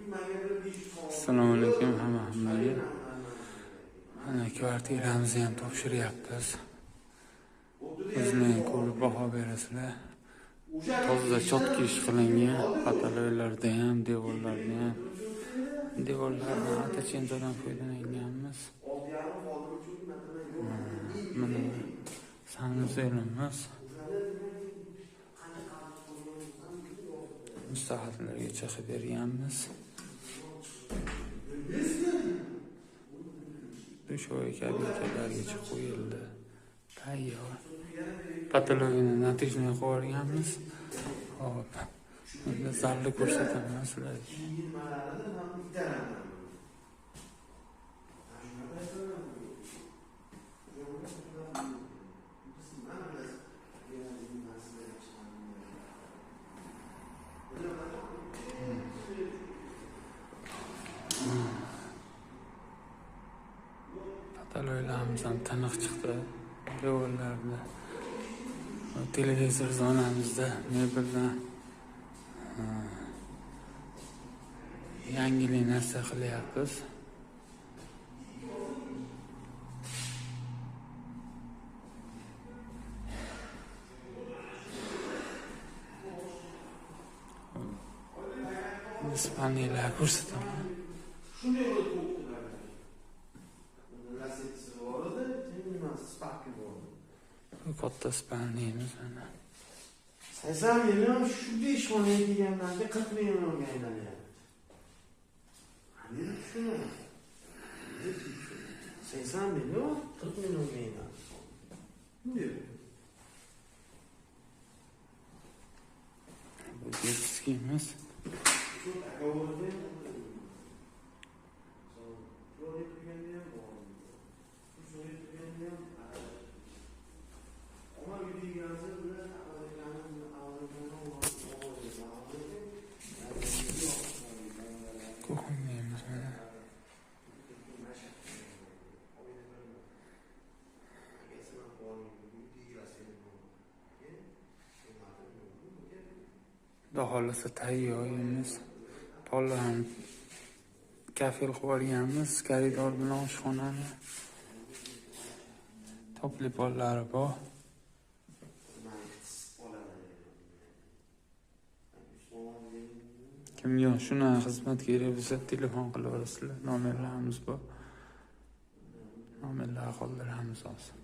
Assalomu alaykum hammaga. Mana kvartiramizni ham topshiryapmiz. Bizning ko'rib baho berasizlar. Toza chotki ish qilingan, pataloylarda ham, devorlarni atachenzadan foydalanganmiz. Mana sanuzelimiz. Mustahillarga chaqib berganmiz. Dushoy kabinkalargacha qo'yildi. Tayyor. Patologiyani natijani qo'yganmiz. Hop. Endi zalni ko'rsataman sizlarga. Pataloylarimiz ham tiniq chiqdi. Devorlarda. Televizor zonamizda mebeldan yangilik narsa qilyapmiz. Ispaniyalar ko'rsataman. Katta spalniyimiz ana. 80 million shu ishxonaga kelganlarga 40 millionga aylanyapti. Qanday tushunadi? 80 million 40 millionga aylanyapti. Bu detskimiz. Kuxnyamiz mana. Daholisi tayyorimiz. Pollar ham kafel qilib olganmiz. Koridor bilan oshxonani. Topli pollari bor. Kimga shuna xizmat kerak bo'lsa telefon qilib olasizlar. Nomerlarimiz bor. Nomerlarni qoldiramiz hozir.